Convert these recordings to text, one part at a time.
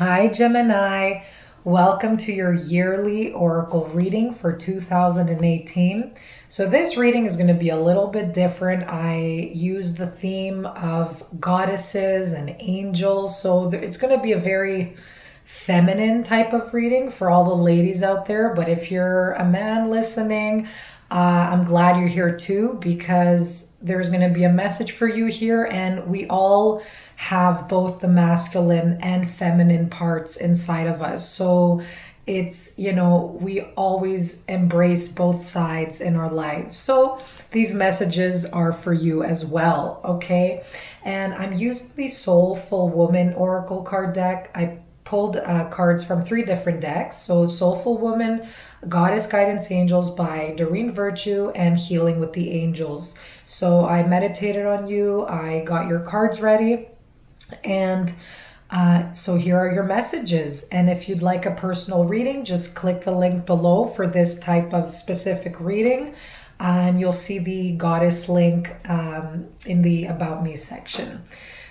Hi, Gemini. Welcome to your yearly oracle reading for 2018. So, this reading is going to be a little bit different. I use the theme of goddesses and angels. So, it's going to be a very feminine type of reading for all the ladies out there. But if you're a man listening, I'm glad you're here too, because there's going to be a message for you here, and we all have both the masculine and feminine parts inside of us. So we always embrace both sides in our lives. So these messages are for you as well, okay? And I'm using the Soulful Woman Oracle card deck. I pulled cards from 3 different decks. So Soulful Woman, Goddess Guidance Angels by Doreen Virtue, and Healing with the Angels. So I meditated on you. I got your cards ready. And so here are your messages. And if you'd like a personal reading, just click the link below for this type of specific reading. And you'll see the goddess link in the About Me section.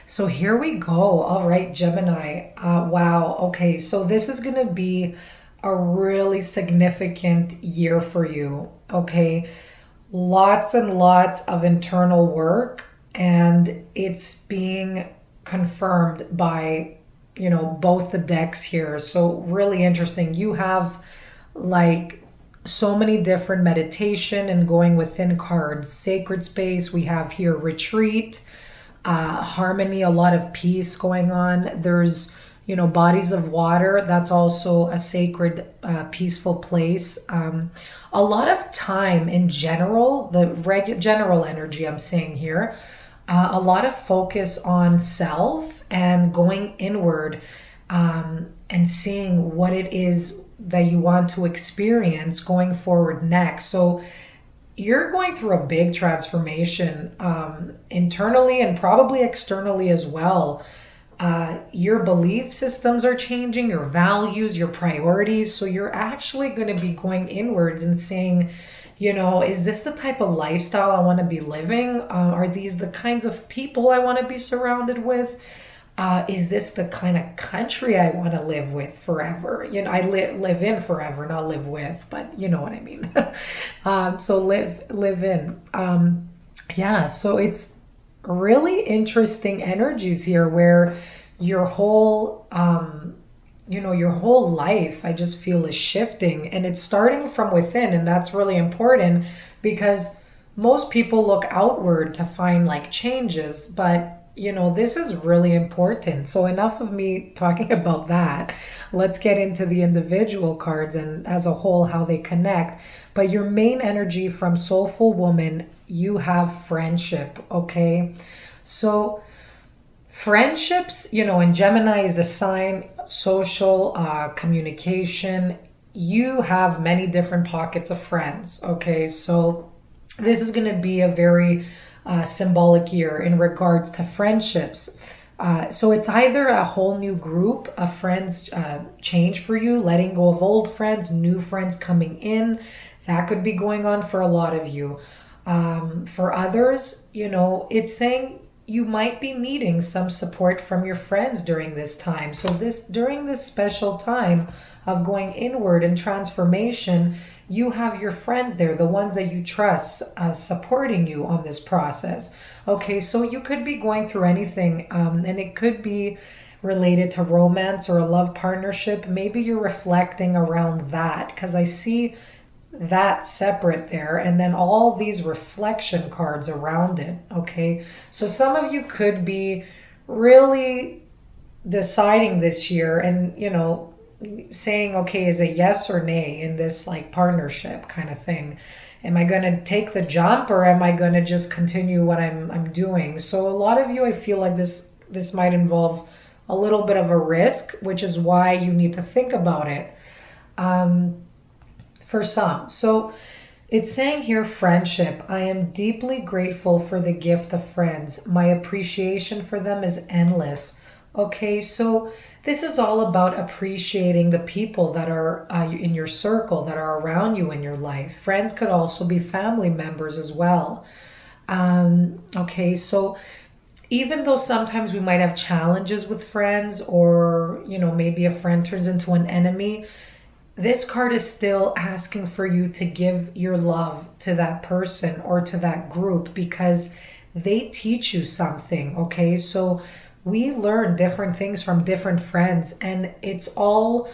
So here we go. All right, Gemini. Wow. Okay, so this is going to be a really significant year for you. Okay, lots and lots of internal work, and it's being confirmed by both the decks here. So really interesting. You have like so many different meditation and going within cards. Sacred space, we have here retreat, harmony, a lot of peace going on. There's bodies of water. That's also a sacred, peaceful place. A lot of time in general, the general energy I'm seeing here, a lot of focus on self and going inward, and seeing what it is that you want to experience going forward next. So you're going through a big transformation, internally and probably externally as well. Your belief systems are changing, your values, your priorities. So you're actually going to be going inwards and saying, is this the type of lifestyle I want to be living? Are these the kinds of people I want to be surrounded with? Is this the kind of country I want to live with forever? I live in forever, not live with, but you know what I mean. So live in. Yeah, so it's really interesting energies here where your whole your whole life, I just feel, is shifting, and it's starting from within. And that's really important, because most people look outward to find like changes, but this is really important. So enough of me talking about that. Let's get into the individual cards and as a whole how they connect. But your main energy from Soulful Woman, you have friendship, okay? So friendships, and Gemini is the sign, social, communication. You have many different pockets of friends, okay? So this is going to be a very symbolic year in regards to friendships. So it's either a whole new group of friends change for you, letting go of old friends, new friends coming in. That could be going on for a lot of you. For others, it's saying you might be needing some support from your friends during this time. So during this special time of going inward and transformation, you have your friends there, the ones that you trust, supporting you on this process. Okay, so you could be going through anything, and it could be related to romance or a love partnership. Maybe you're reflecting around that, because I see that separate there, and then all these reflection cards around it. Okay, so some of you could be really deciding this year and saying, okay, is it yes or nay in this like partnership kind of thing? Am I going to take the jump, or am I going to just continue what I'm doing? So a lot of you, I feel like this might involve a little bit of a risk, which is why you need to think about it. For some. So it's saying here, friendship. I am deeply grateful for the gift of friends. My appreciation for them is endless. Okay, so this is all about appreciating the people that are in your circle, that are around you in your life. Friends could also be family members as well. Okay, so even though sometimes we might have challenges with friends, or, maybe a friend turns into an enemy, this card is still asking for you to give your love to that person or to that group because they teach you something, okay? So we learn different things from different friends, and it's all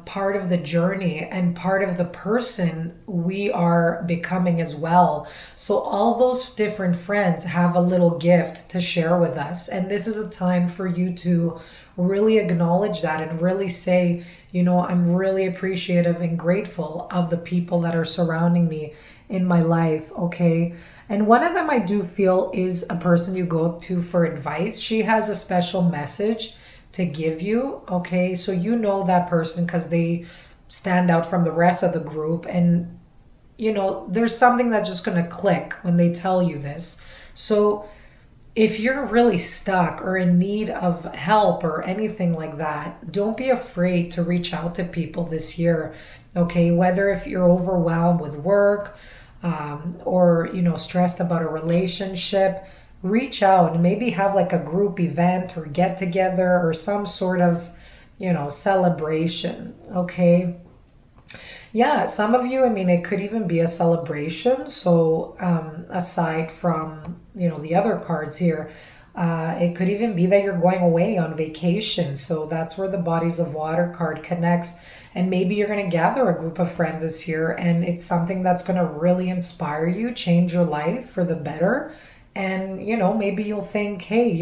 part of the journey and part of the person we are becoming as well. So all those different friends have a little gift to share with us. And this is a time for you to really acknowledge that and really say, I'm really appreciative and grateful of the people that are surrounding me in my life, okay? And one of them I do feel is a person you go to for advice. She has a special message to give you, okay? So you know that person because they stand out from the rest of the group, and there's something that's just going to click when they tell you this. So if you're really stuck or in need of help or anything like that, don't be afraid to reach out to people this year, okay? Whether if you're overwhelmed with work, or stressed about a relationship, reach out and maybe have like a group event or get together or some sort of celebration, okay? Yeah, some of you, I mean, it could even be a celebration. So aside from the other cards here, it could even be that you're going away on vacation. So that's where the Bodies of Water card connects. And maybe you're going to gather a group of friends this year, and it's something that's going to really inspire you, change your life for the better. And, maybe you'll think, hey,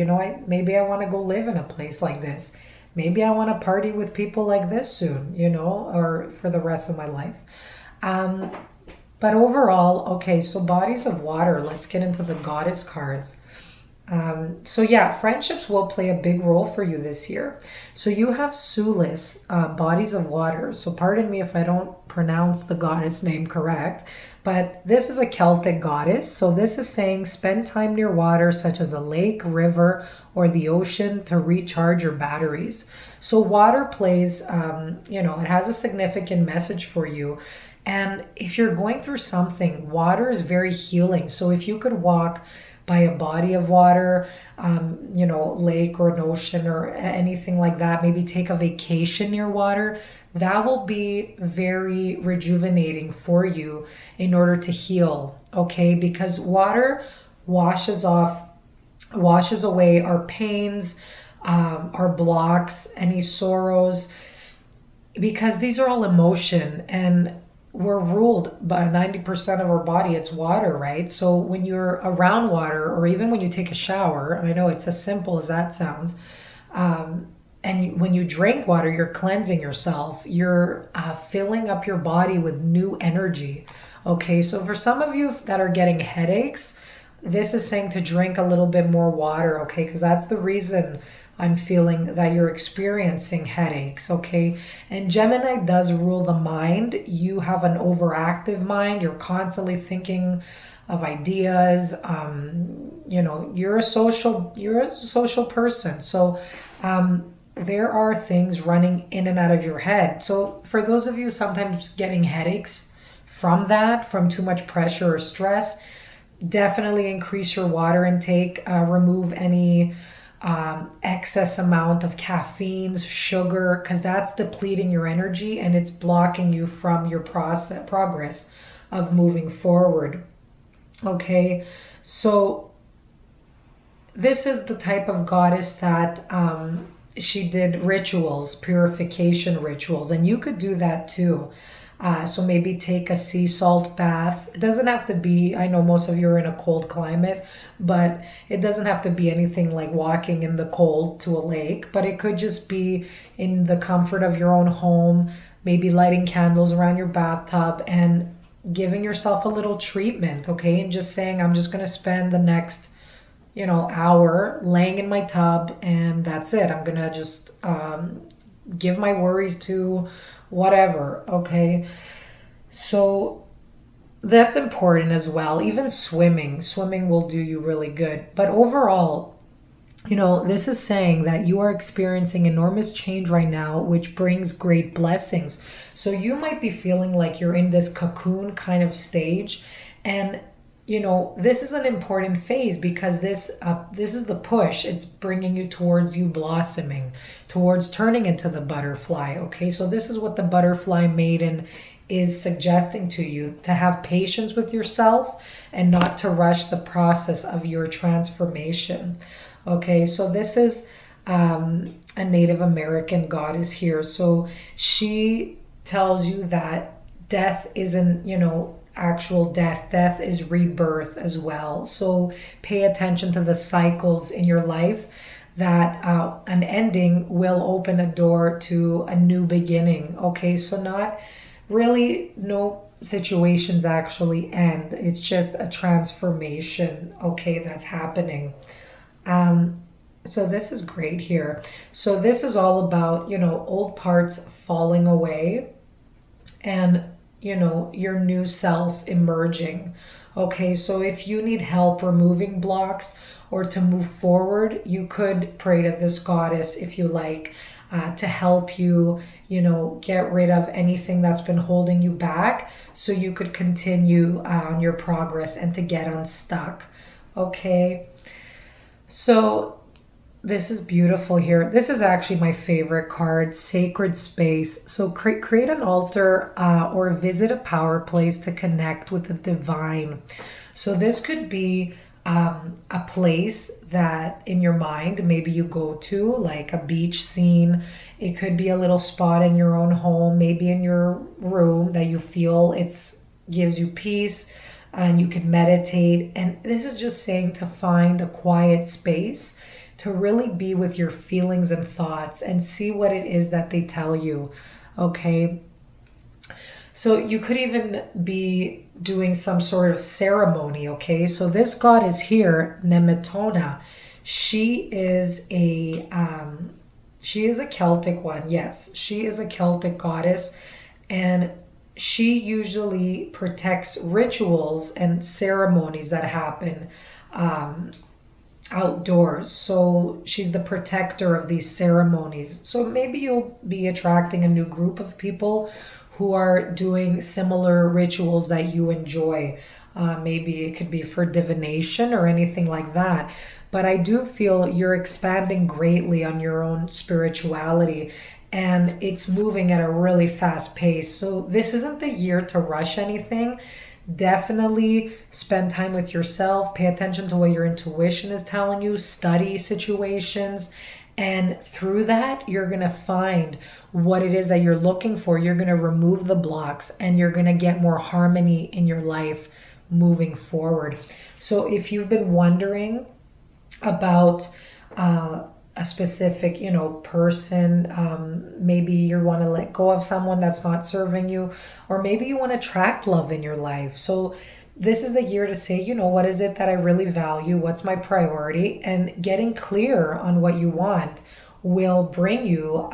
maybe I want to go live in a place like this. Maybe I want to party with people like this soon, or for the rest of my life. But overall, okay, so Bodies of Water, let's get into the Goddess cards. So yeah, friendships will play a big role for you this year. So you have Sulis, Bodies of Water. So pardon me if I don't pronounce the goddess name correct, but this is a Celtic goddess. So this is saying spend time near water such as a lake, river, or the ocean to recharge your batteries. So water plays, it has a significant message for you. And if you're going through something, water is very healing. So if you could walk by a body of water, lake or an ocean or anything like that, maybe take a vacation near water, that will be very rejuvenating for you in order to heal, okay? Because water washes away our pains, our blocks, any sorrows, because these are all emotion, and we're ruled by 90% of our body, it's water, right? So when you're around water, or even when you take a shower, I know it's as simple as that sounds, and when you drink water, you're cleansing yourself. You're filling up your body with new energy. Okay, so for some of you that are getting headaches, this is saying to drink a little bit more water, okay? Because that's the reason I'm feeling that you're experiencing headaches, okay? And Gemini does rule the mind. You have an overactive mind. You're constantly thinking of ideas. You're a social person. So there are things running in and out of your head. So for those of you sometimes getting headaches from that, from too much pressure or stress, definitely increase your water intake. Remove any excess amount of caffeines, sugar, because that's depleting your energy and it's blocking you from your progress of moving forward. Okay, so this is the type of goddess that she did rituals, purification rituals, and you could do that too. So maybe take a sea salt bath. It doesn't have to be, I know most of you are in a cold climate, but it doesn't have to be anything like walking in the cold to a lake, but it could just be in the comfort of your own home, maybe lighting candles around your bathtub and giving yourself a little treatment, okay? And just saying, I'm just going to spend the next, hour laying in my tub and that's it. I'm going to just give my worries to whatever, okay? So that's important as well. Even swimming will do you really good. But overall, this is saying that you are experiencing enormous change right now, which brings great blessings. So you might be feeling like you're in this cocoon kind of stage, and this is an important phase because this is the push. It's bringing you towards you blossoming, towards turning into the butterfly. Okay, so this is what the butterfly maiden is suggesting to you, to have patience with yourself and not to rush the process of your transformation. Okay, so this is a Native American goddess here. So she tells you that death isn't, actual death. Death is rebirth as well. So pay attention to the cycles in your life, that an ending will open a door to a new beginning. Okay, so not really, no situations actually end. It's just a transformation, okay, that's happening. So this is great here. So this is all about, old parts falling away and, your new self emerging. Okay, so if you need help removing blocks or to move forward, you could pray to this goddess if you like, to help you, get rid of anything that's been holding you back so you could continue on your progress and to get unstuck. Okay, so this is beautiful here. This is actually my favorite card, Sacred Space. So create an altar or visit a power place to connect with the divine. So this could be a place that in your mind maybe you go to, like a beach scene. It could be a little spot in your own home, maybe in your room that you feel gives you peace and you can meditate. And this is just saying to find a quiet space to really be with your feelings and thoughts and see what it is that they tell you. Okay, so you could even be doing some sort of ceremony. Okay, so this goddess here, Nemetona, she is a Celtic one. Yes, she is a Celtic goddess, and she usually protects rituals and ceremonies that happen outdoors. So she's the protector of these ceremonies. So maybe you'll be attracting a new group of people who are doing similar rituals that you enjoy. Maybe it could be for divination or anything like that. But I do feel you're expanding greatly on your own spirituality, and it's moving at a really fast pace. So this isn't the year to rush anything. Definitely spend time with yourself, pay attention to what your intuition is telling you, study situations, and through that you're going to find what it is that you're looking for. You're going to remove the blocks and you're going to get more harmony in your life moving forward. So if you've been wondering about a specific, person, maybe you want to let go of someone that's not serving you, or maybe you want to attract love in your life. So this is the year to say, what is it that I really value? What's my priority? And getting clear on what you want will bring you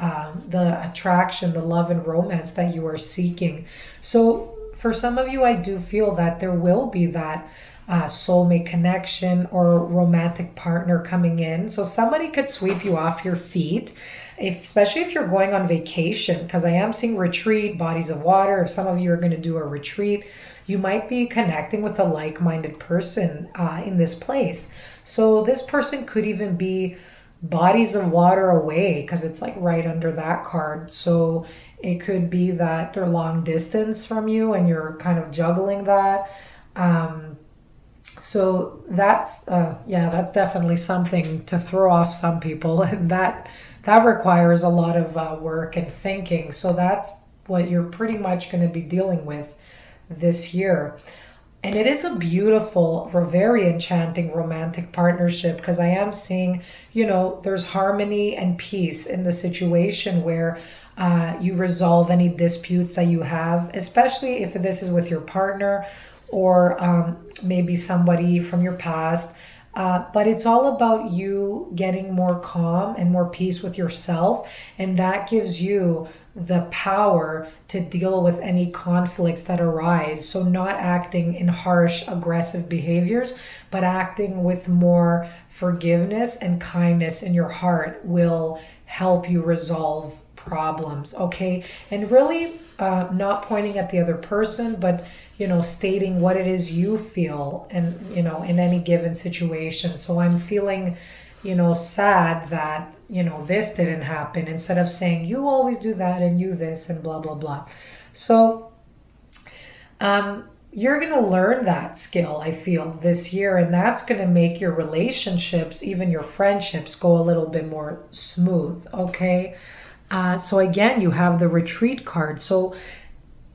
the attraction, the love and romance that you are seeking. So for some of you, I do feel that there will be that soulmate connection or romantic partner coming in. So somebody could sweep you off your feet, especially if you're going on vacation, because I am seeing retreat, bodies of water. If some of you are going to do a retreat, you might be connecting with a like-minded person in this place. So this person could even be bodies of water away, because it's like right under that card. So it could be that they're long distance from you and you're kind of juggling that. So that's definitely something to throw off some people, and that requires a lot of work and thinking. So that's what you're pretty much going to be dealing with this year. And it is a beautiful, very enchanting romantic partnership, because I am seeing, there's harmony and peace in the situation where you resolve any disputes that you have, especially if this is with your partner or maybe somebody from your past. But it's all about you getting more calm and more peace with yourself. And that gives you the power to deal with any conflicts that arise. So not acting in harsh, aggressive behaviors, but acting with more forgiveness and kindness in your heart will help you resolve problems. Okay. And really, not pointing at the other person, but, stating what it is you feel and, in any given situation. So I'm feeling, sad that, this didn't happen, instead of saying, you always do that and you this and blah, blah, blah. So, you're going to learn that skill, I feel, this year, and that's going to make your relationships, even your friendships, go a little bit more smooth, okay? So again, you have the retreat card. So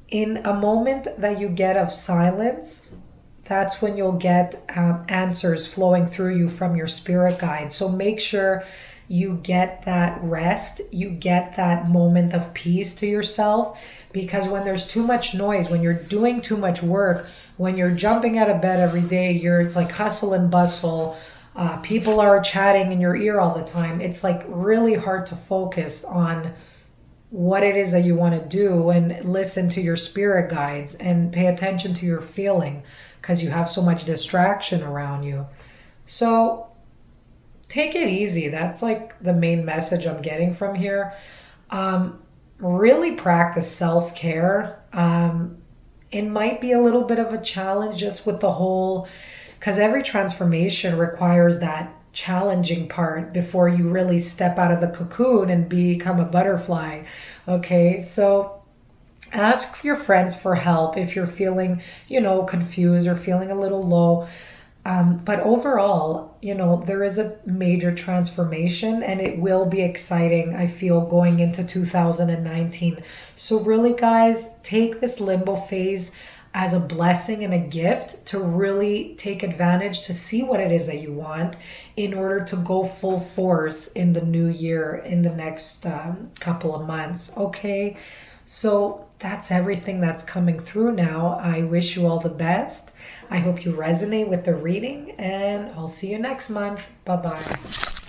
in a moment that you get of silence, that's when you'll get answers flowing through you from your spirit guide. So make sure you get that rest, you get that moment of peace to yourself, because when there's too much noise, when you're doing too much work, when you're jumping out of bed every day, it's like hustle and bustle, people are chatting in your ear all the time. It's like really hard to focus on what it is that you want to do and listen to your spirit guides and pay attention to your feeling, because you have so much distraction around you. So take it easy. That's like the main message I'm getting from here. Really practice self-care. It might be a little bit of a challenge just with the whole, because every transformation requires that challenging part before you really step out of the cocoon and become a butterfly. Okay, so ask your friends for help if you're feeling, confused or feeling a little low. But overall, there is a major transformation, and it will be exciting, I feel, going into 2019. So really, guys, take this limbo phase as a blessing and a gift to really take advantage, to see what it is that you want in order to go full force in the new year, in the next couple of months. Okay, so that's everything that's coming through now. I wish you all the best. I hope you resonate with the reading, and I'll see you next month. Bye-bye.